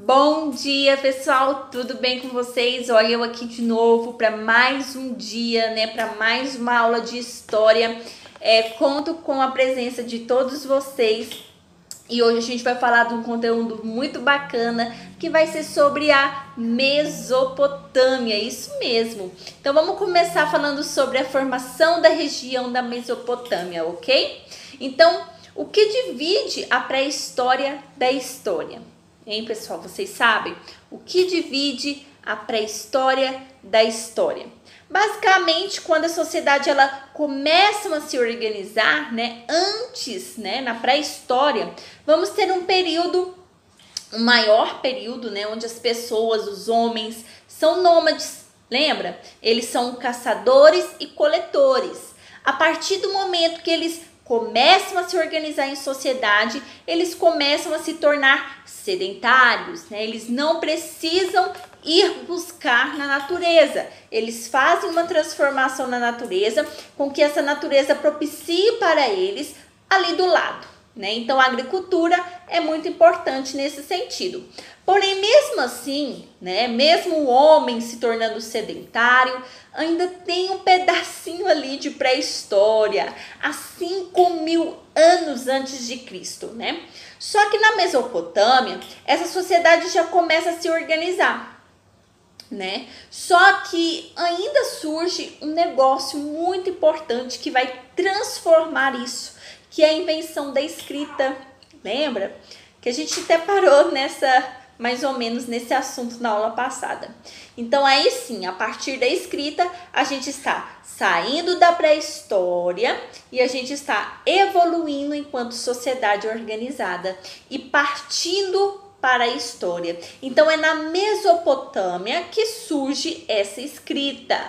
Bom dia, pessoal, tudo bem com vocês? Olha, eu aqui de novo para mais um dia, né, para mais uma aula de história. Conto com a presença de todos vocês e hoje a gente vai falar de um conteúdo muito bacana que vai ser sobre a Mesopotâmia, isso mesmo. Então vamos começar falando sobre a formação da região da Mesopotâmia, ok? Então, o que divide a pré-história da história? Hein, pessoal, vocês sabem o que divide a pré-história da história? Basicamente, quando a sociedade ela começa a se organizar, né, antes, né, na pré-história, vamos ter um maior período, né, onde as pessoas, os homens, são nômades. Lembra? Eles são caçadores e coletores. A partir do momento que eles começam a se organizar em sociedade, eles começam a se tornar sedentários, né? Eles não precisam ir buscar na natureza. Eles fazem uma transformação na natureza, com que essa natureza propicie para eles ali do lado, né? Então a agricultura é muito importante nesse sentido. Porém, mesmo assim, né, mesmo o homem se tornando sedentário, ainda tem um pedacinho ali de pré-história, há 5.000 anos antes de Cristo, né? Só que na Mesopotâmia, essa sociedade já começa a se organizar, né? Só que ainda surge um negócio muito importante que vai transformar isso, que é a invenção da escrita. Lembra? Que a gente até parou mais ou menos nesse assunto na aula passada. Então aí sim, a partir da escrita, a gente está saindo da pré-história e a gente está evoluindo enquanto sociedade organizada e partindo para a história. Então é na Mesopotâmia que surge essa escrita.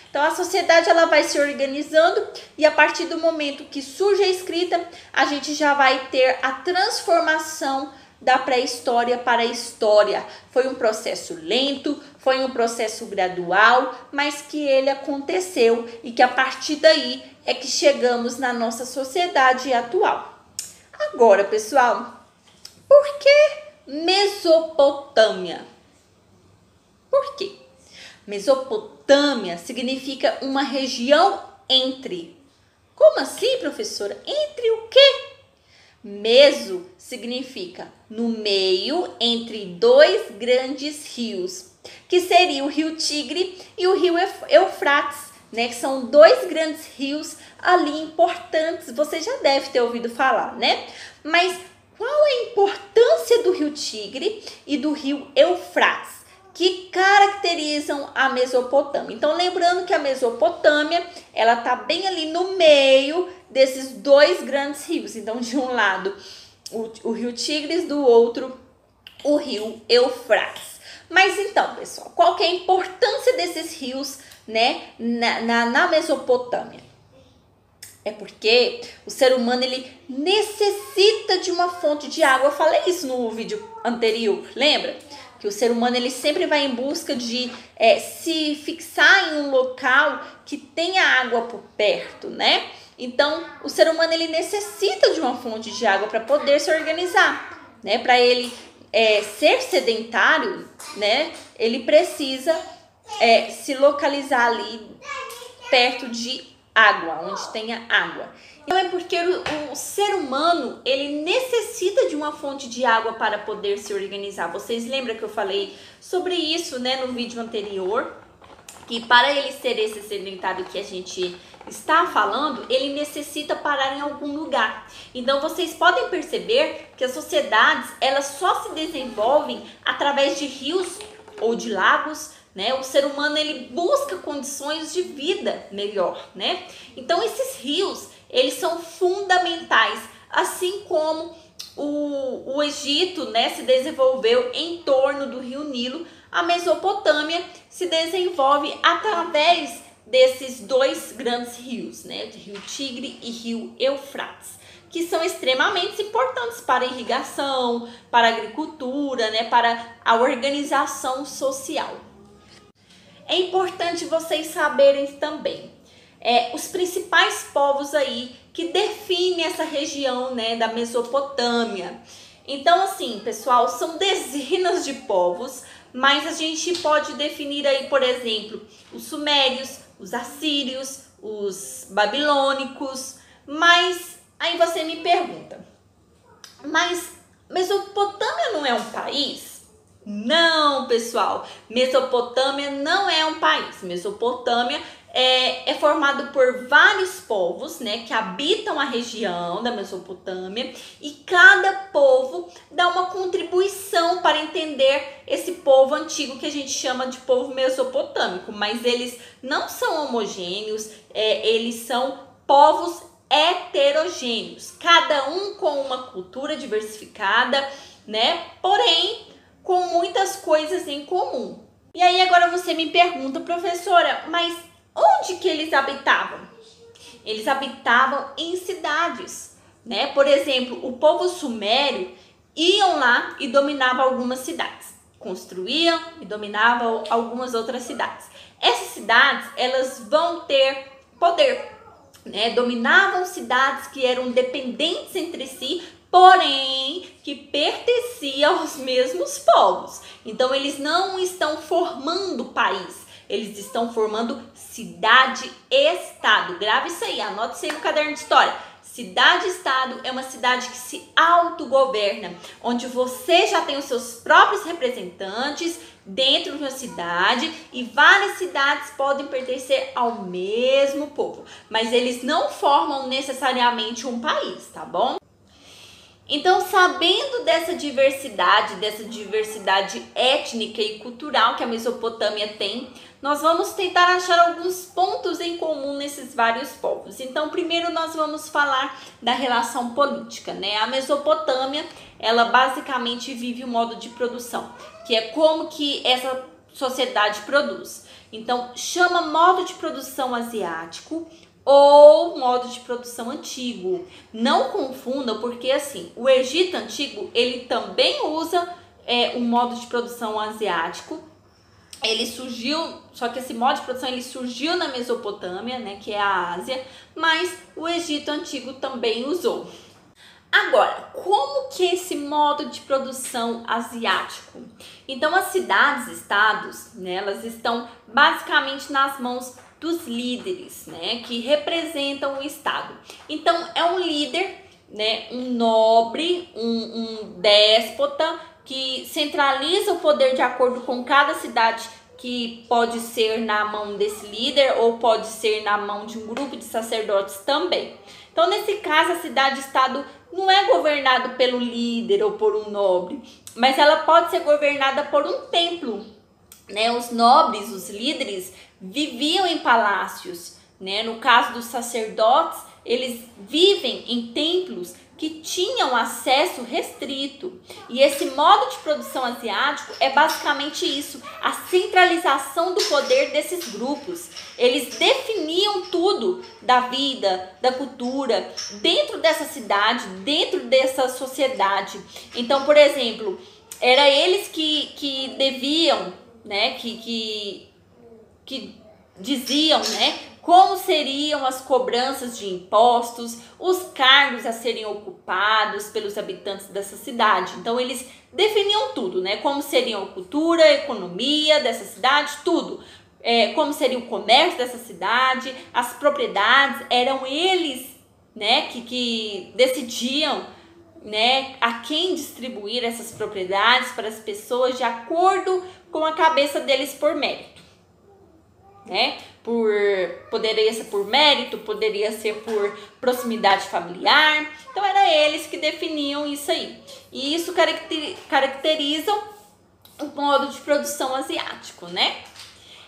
Então a sociedade ela vai se organizando e a partir do momento que surge a escrita, a gente já vai ter a transformação da pré-história para a história. Foi um processo lento, foi um processo gradual, mas que ele aconteceu e que a partir daí é que chegamos na nossa sociedade atual. Agora, pessoal, por que Mesopotâmia? Por quê? Mesopotâmia significa uma região entre. Como assim, professora? Entre o quê? Meso significa no meio entre dois grandes rios, que seria o rio Tigre e o rio Eufrates, né? Que são dois grandes rios ali importantes, você já deve ter ouvido falar, né? Mas qual é a importância do rio Tigre e do rio Eufrates, que caracterizam a Mesopotâmia? Então, lembrando que a Mesopotâmia, ela tá bem ali no meio desses dois grandes rios. Então, de um lado, o rio Tigres, do outro, o rio Eufrates. Mas então, pessoal, qual que é a importância desses rios, né, na Mesopotâmia? É porque o ser humano ele necessita de uma fonte de água. Eu falei isso no vídeo anterior, lembra? Que o ser humano ele sempre vai em busca de se fixar em um local que tenha água por perto, né? Então, o ser humano ele necessita de uma fonte de água para poder se organizar, né? Para ele ser sedentário, né? Ele precisa se localizar ali perto de água, onde tenha água. Então é porque o ser humano ele necessita de uma fonte de água para poder se organizar. Vocês lembram que eu falei sobre isso, né, no vídeo anterior? Que para ele ser esse sedentário que a gente está falando, ele necessita parar em algum lugar. Então vocês podem perceber que as sociedades elas só se desenvolvem através de rios ou de lagos, né? O ser humano ele busca condições de vida melhor, né? Então esses rios eles são fundamentais, assim como o Egito, né, se desenvolveu em torno do rio Nilo, a Mesopotâmia se desenvolve através desses dois grandes rios, né, rio Tigre e rio Eufrates, que são extremamente importantes para a irrigação, para a agricultura, né, para a organização social. É importante vocês saberem também os principais povos aí que definem essa região, né, da Mesopotâmia. Então, assim, pessoal, são dezenas de povos, mas a gente pode definir aí, por exemplo, os sumérios, os assírios, os babilônicos, mas aí você me pergunta, mas Mesopotâmia não é um país? Não, pessoal, Mesopotâmia não é um país. Mesopotâmia é formado por vários povos, né, que habitam a região da Mesopotâmia, e cada povo dá uma contribuição para entender esse povo antigo que a gente chama de povo mesopotâmico, mas eles não são homogêneos, eles são povos heterogêneos, cada um com uma cultura diversificada, né, porém com muitas coisas em comum. E aí agora você me pergunta, professora, mas onde que eles habitavam? Eles habitavam em cidades, né? Por exemplo, o povo sumério iam lá e dominavam algumas cidades, construíam e dominavam algumas outras cidades. Essas cidades, elas vão ter poder, né? Dominavam cidades que eram dependentes entre si, porém que pertenciam aos mesmos povos. Então eles não estão formando país, eles estão formando cidade-estado. Grave isso aí, anote isso aí no caderno de história. Cidade-estado é uma cidade que se autogoverna, onde você já tem os seus próprios representantes dentro de uma cidade, e várias cidades podem pertencer ao mesmo povo, mas eles não formam necessariamente um país, tá bom? Então, sabendo dessa diversidade étnica e cultural que a Mesopotâmia tem, nós vamos tentar achar alguns pontos em comum nesses vários povos. Então, primeiro nós vamos falar da relação política, né? A Mesopotâmia, ela basicamente vive o modo de produção, que é como que essa sociedade produz. Então, chama modo de produção asiático ou modo de produção antigo. Não confundam, porque assim, o Egito antigo, ele também usa um modo de produção asiático. Ele surgiu, só que esse modo de produção ele surgiu na Mesopotâmia, né, que é a Ásia, mas o Egito antigo também usou. Agora, como que é esse modo de produção asiático? Então, as cidades-estados, né, elas estão basicamente nas mãos dos líderes, né, que representam o estado. Então, é um líder, né, um nobre, um déspota que centraliza o poder de acordo com cada cidade, que pode ser na mão desse líder ou pode ser na mão de um grupo de sacerdotes também. Então, nesse caso, a cidade-estado não é governada pelo líder ou por um nobre, mas ela pode ser governada por um templo, né? Os nobres, os líderes, viviam em palácios, né? No caso dos sacerdotes, eles vivem em templos que tinham acesso restrito. E esse modo de produção asiático é basicamente isso, a centralização do poder desses grupos. Eles definiam tudo da vida, da cultura, dentro dessa cidade, dentro dessa sociedade. Então, por exemplo, era eles que deviam, né, que diziam, né, como seriam as cobranças de impostos, os cargos a serem ocupados pelos habitantes dessa cidade. Então, eles definiam tudo, né, como seria a cultura, a economia dessa cidade, tudo. Como seria o comércio dessa cidade, as propriedades, eram eles, né, que decidiam, né, a quem distribuir essas propriedades para as pessoas de acordo com a cabeça deles por mérito, né? Poderia ser por mérito, poderia ser por proximidade familiar. Então, era eles que definiam isso aí. E isso caracteriza o modo de produção asiático, né?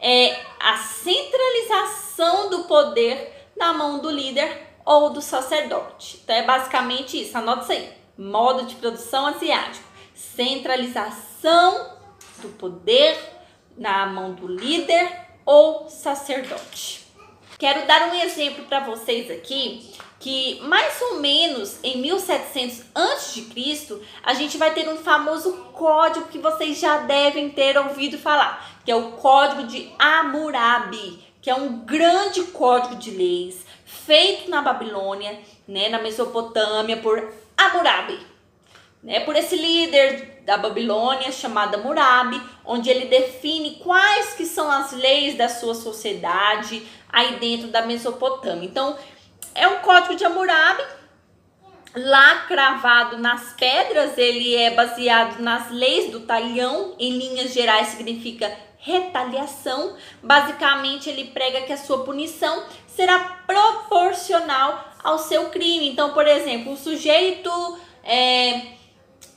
É a centralização do poder na mão do líder ou do sacerdote. Então, é basicamente isso. Anota isso aí. Modo de produção asiático. Centralização do poder na mão do líder ou sacerdote. Quero dar um exemplo para vocês aqui, que mais ou menos em 1700 a.C., a gente vai ter um famoso código que vocês já devem ter ouvido falar, que é o Código de Hammurabi, que é um grande código de leis feito na Babilônia, né, na Mesopotâmia, por Hammurabi. né, por esse líder da Babilônia chamado Hammurabi, onde ele define quais que são as leis da sua sociedade aí dentro da Mesopotâmia. Então, é um código de Hammurabi, lá cravado nas pedras. Ele é baseado nas leis do talião, em linhas gerais significa retaliação. Basicamente, ele prega que a sua punição será proporcional ao seu crime. Então, por exemplo, o sujeito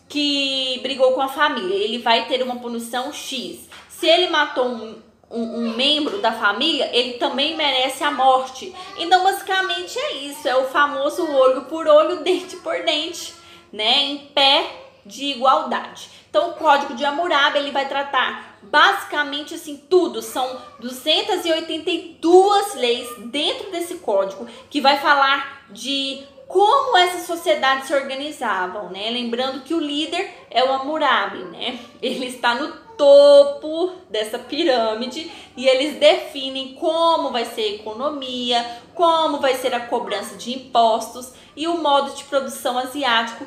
que brigou com a família, ele vai ter uma punição X. Se ele matou um membro da família, ele também merece a morte. Então, basicamente é isso, é o famoso olho por olho, dente por dente, né, em pé de igualdade. Então, o Código de Hammurabi, ele vai tratar basicamente assim tudo. São 282 leis dentro desse código, que vai falar de como essas sociedades se organizavam, né? Lembrando que o líder é o Hammurabi, né? Ele está no topo dessa pirâmide e eles definem como vai ser a economia, como vai ser a cobrança de impostos e o modo de produção asiático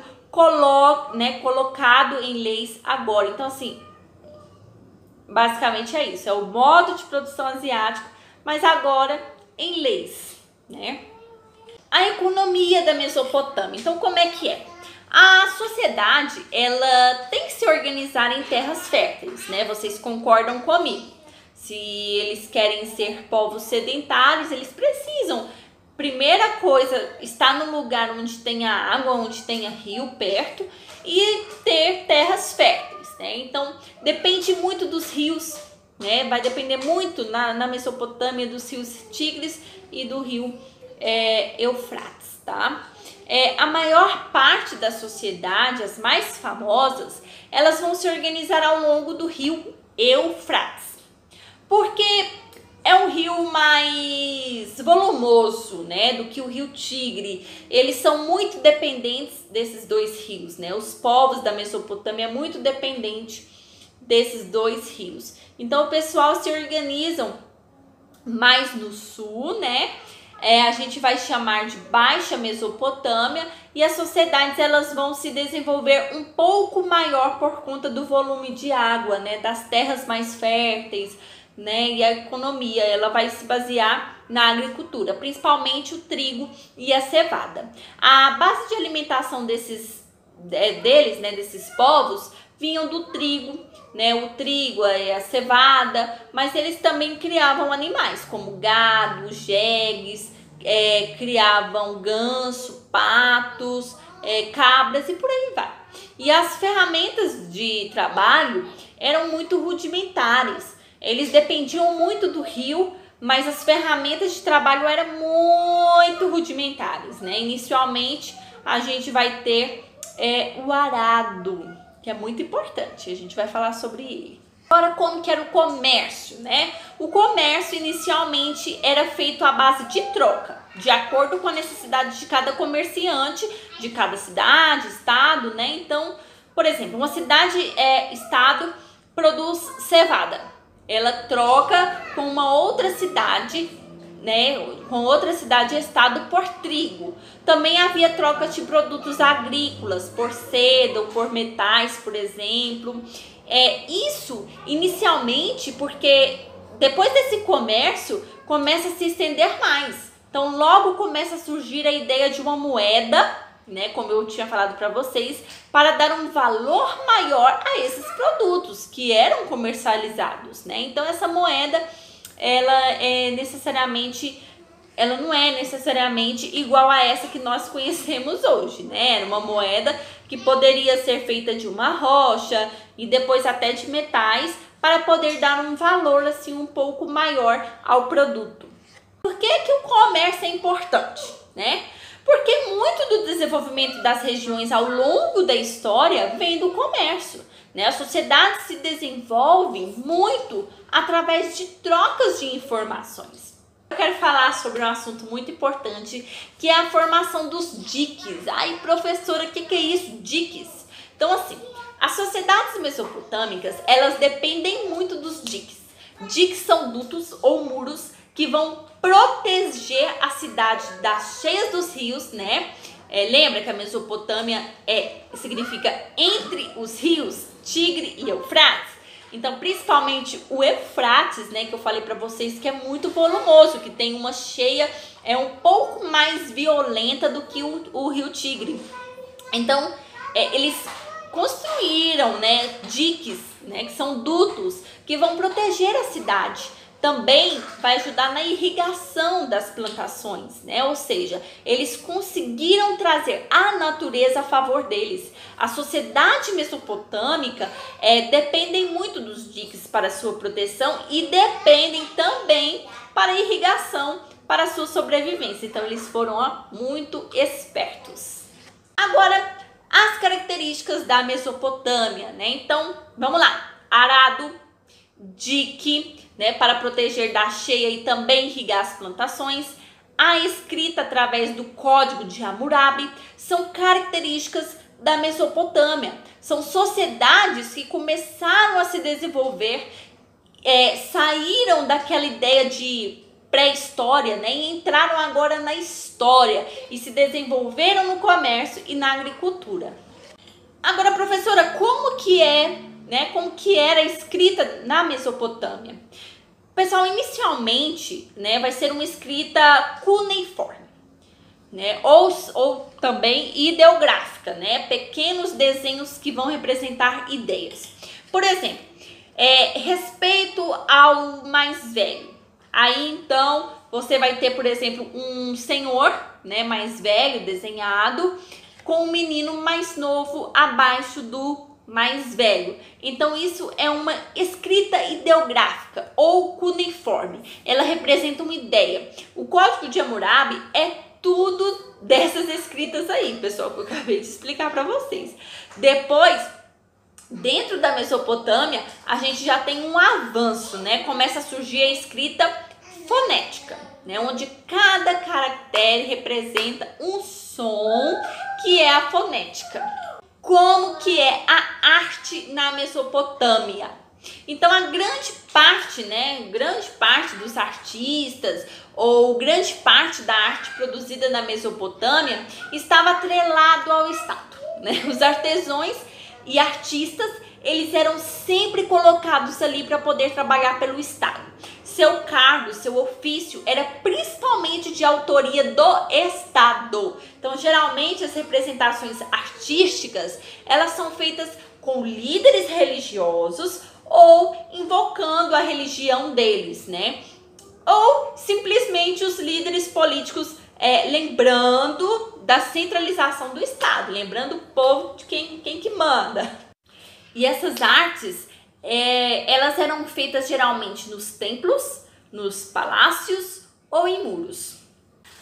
colocado em leis agora. Então, assim, basicamente é isso, é o modo de produção asiático, mas agora em leis, né? A economia da Mesopotâmia. Então, como é que é? A sociedade, ela tem que se organizar em terras férteis, né? Vocês concordam comigo? Se eles querem ser povos sedentários, eles precisam, primeira coisa, estar num lugar onde tenha água, onde tenha rio perto e ter terras férteis, né? Então, depende muito dos rios, né? Vai depender muito na Mesopotâmia dos rios Tigres e do rio Eufrates, tá? A maior parte da sociedade, as mais famosas, elas vão se organizar ao longo do rio Eufrates, porque é um rio mais volumoso, né, do que o rio Tigre. Eles são muito dependentes desses dois rios, né? Os povos da Mesopotâmia é muito dependente desses dois rios. Então, o pessoal se organizam mais no sul, né? A gente vai chamar de Baixa Mesopotâmia, e as sociedades, elas vão se desenvolver um pouco maior por conta do volume de água, né, das terras mais férteis, né, e a economia, ela vai se basear na agricultura, principalmente o trigo e a cevada. A base de alimentação desses povos vinham do trigo, né? O trigo, a cevada, mas eles também criavam animais como gado, jegues, criavam ganso, patos, cabras e por aí vai. E as ferramentas de trabalho eram muito rudimentares. Eles dependiam muito do rio, mas as ferramentas de trabalho eram muito rudimentares, né? Inicialmente, a gente vai ter o arado, que é muito importante, a gente vai falar sobre ele. Agora, como que era o comércio, né? O comércio inicialmente era feito à base de troca, de acordo com a necessidade de cada comerciante, de cada cidade, estado, né? Então, por exemplo, uma cidade-estado produz cevada, ela troca com uma outra cidade, né, com outra cidade e estado por trigo. Também havia troca de produtos agrícolas por seda ou por metais, por exemplo. Isso inicialmente porque depois desse comércio começa a se estender mais. Então logo começa a surgir a ideia de uma moeda, né, como eu tinha falado para vocês, para dar um valor maior a esses produtos que eram comercializados, né? Então essa moeda, ela não é necessariamente igual a essa que nós conhecemos hoje, né? Era uma moeda que poderia ser feita de uma rocha e depois até de metais, para poder dar um valor assim um pouco maior ao produto. Por que que o comércio é importante, né? Porque muito do desenvolvimento das regiões ao longo da história vem do comércio, né? A sociedade se desenvolve muito através de trocas de informações. Eu quero falar sobre um assunto muito importante, que é a formação dos diques. Ai, professora, o que é isso, diques? Então, assim, as sociedades mesopotâmicas, elas dependem muito dos diques. Diques são dutos ou muros que vão proteger a cidade das cheias dos rios, né? lembra que a Mesopotâmia significa entre os rios Tigre e Eufrates? Então, principalmente o Eufrates, né, que eu falei para vocês que é muito volumoso, que tem uma cheia um pouco mais violenta do que o rio Tigre. Então, eles construíram, né, diques, né, que são dutos, que vão proteger a cidade. Também vai ajudar na irrigação das plantações, né? Ou seja, eles conseguiram trazer a natureza a favor deles. A sociedade mesopotâmica dependem muito dos diques para sua proteção e dependem também para a irrigação, para a sua sobrevivência. Então, eles foram muito espertos. Agora, as características da Mesopotâmia, né? Então, vamos lá. Arado, dique, né, para proteger da cheia e também irrigar as plantações. A escrita através do Código de Hammurabi são características da Mesopotâmia. São sociedades que começaram a se desenvolver, saíram daquela ideia de pré-história, né, e entraram agora na história e se desenvolveram no comércio e na agricultura. Agora, professora, como que era a escrita na Mesopotâmia? Pessoal, inicialmente, né, vai ser uma escrita cuneiforme, né, ou também ideográfica, né, pequenos desenhos que vão representar ideias. Por exemplo, respeito ao mais velho. Aí, então, você vai ter, por exemplo, um senhor, né, mais velho desenhado com um menino mais novo abaixo do mais velho. Então, isso é uma escrita ideográfica ou cuneiforme. Ela representa uma ideia. O Código de Hammurabi é tudo dessas escritas aí, pessoal, que eu acabei de explicar para vocês. Depois, dentro da Mesopotâmia, a gente já tem um avanço, né? Começa a surgir a escrita fonética, né? Onde cada caractere representa um som, que é a fonética. Como que é a arte na Mesopotâmia? Então, a grande parte dos artistas ou grande parte da arte produzida na Mesopotâmia estava atrelado ao Estado, né? Os artesãos e artistas, eles eram sempre colocados ali para poder trabalhar pelo Estado. Seu cargo, seu ofício era principalmente de autoria do Estado. Então, geralmente, as representações artísticas, elas são feitas com líderes religiosos ou invocando a religião deles, né? Ou simplesmente os líderes políticos lembrando da centralização do Estado, lembrando o povo de quem que manda. E essas artes, elas eram feitas geralmente nos templos, nos palácios ou em muros.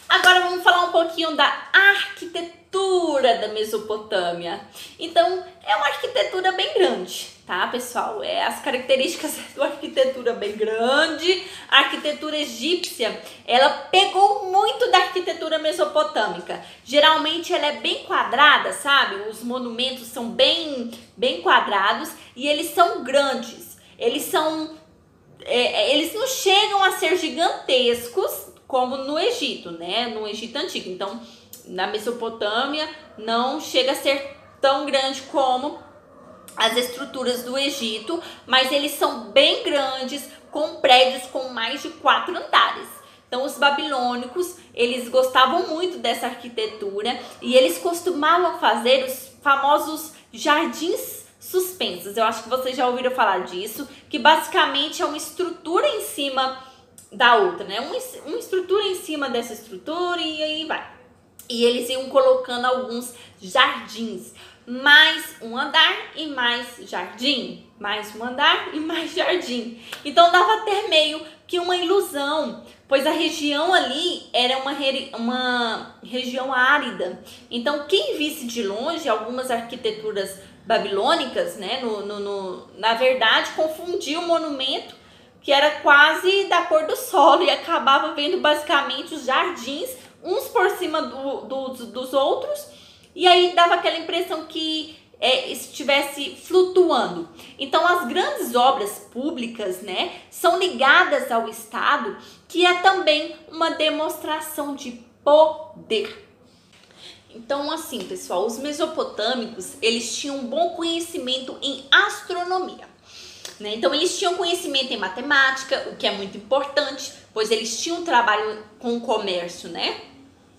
Agora vamos falar um pouquinho da arquitetura da Mesopotâmia. Então, é uma arquitetura bem grande, tá, pessoal? As características da arquitetura bem grande. A arquitetura egípcia, ela pegou muito da arquitetura mesopotâmica. Geralmente ela é bem quadrada, sabe? Os monumentos são bem quadrados e eles são grandes. Eles não chegam a ser gigantescos como no Egito, né? No Egito antigo. Então, na Mesopotâmia não chega a ser tão grande como as estruturas do Egito, mas eles são bem grandes, com prédios com mais de 4 andares. Então, os babilônicos, eles gostavam muito dessa arquitetura e eles costumavam fazer os famosos jardins suspensos. Eu acho que vocês já ouviram falar disso, que basicamente é uma estrutura em cima da outra, né? Uma estrutura em cima dessa estrutura e aí vai. E eles iam colocando alguns jardins. Mais um andar e mais jardim. Mais um andar e mais jardim. Então dava até meio que uma ilusão, pois a região ali era uma região árida. Então quem visse de longe algumas arquiteturas babilônicas, né, na verdade confundia o monumento, que era quase da cor do solo, e acabava vendo basicamente os jardins uns por cima dos outros, e aí dava aquela impressão que estivesse flutuando. Então, as grandes obras públicas, né, são ligadas ao Estado, que é também uma demonstração de poder. Então, assim, pessoal, os mesopotâmicos, eles tinham um bom conhecimento em astronomia, né? Então, eles tinham conhecimento em matemática, o que é muito importante, pois eles tinham trabalho com o comércio, né?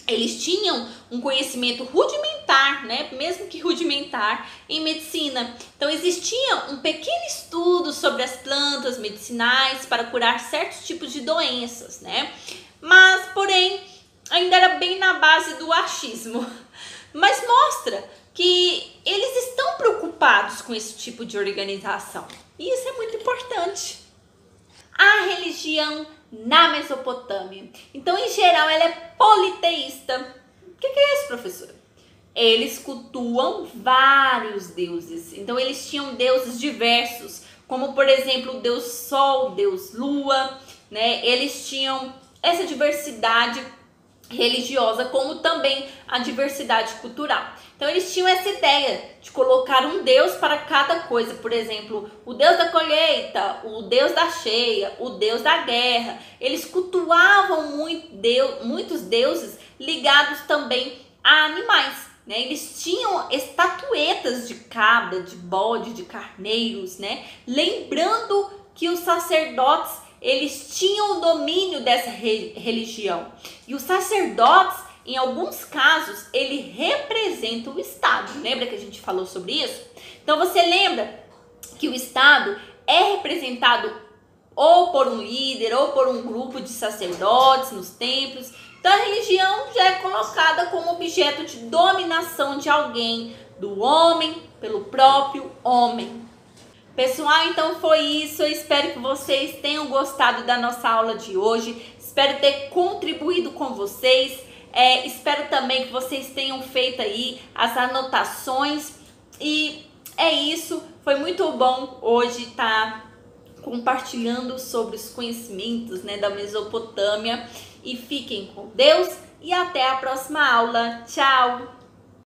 Eles tinham um conhecimento rudimentar, né? Mesmo que rudimentar, em medicina. Então, existia um pequeno estudo sobre as plantas medicinais para curar certos tipos de doenças, né? Mas, porém, ainda era bem na base do achismo. Mas mostra que eles estão preocupados com esse tipo de organização. E isso é muito importante. A religião na Mesopotâmia. Então, em geral, ela é politeísta. O que é isso, professora? Eles cultuam vários deuses. Então, eles tinham deuses diversos, como, por exemplo, o deus Sol, o deus Lua, né? Eles tinham essa diversidade religiosa, como também a diversidade cultural. Então eles tinham essa ideia de colocar um deus para cada coisa, por exemplo, o deus da colheita, o deus da cheia, o deus da guerra. Eles cultuavam muitos deuses ligados também a animais, né? Eles tinham estatuetas de cabra, de bode, de carneiros, né? Lembrando que os sacerdotes, eles tinham o domínio dessa religião. E os sacerdotes, em alguns casos, ele representa o Estado. Lembra que a gente falou sobre isso? Então você lembra que o Estado é representado ou por um líder ou por um grupo de sacerdotes nos templos. Então a religião já é colocada como objeto de dominação de alguém, do homem pelo próprio homem. Pessoal, então foi isso. Eu espero que vocês tenham gostado da nossa aula de hoje. Espero ter contribuído com vocês. Espero também que vocês tenham feito aí as anotações. E é isso. Foi muito bom hoje estar compartilhando sobre os conhecimentos, né, da Mesopotâmia. E fiquem com Deus e até a próxima aula. Tchau!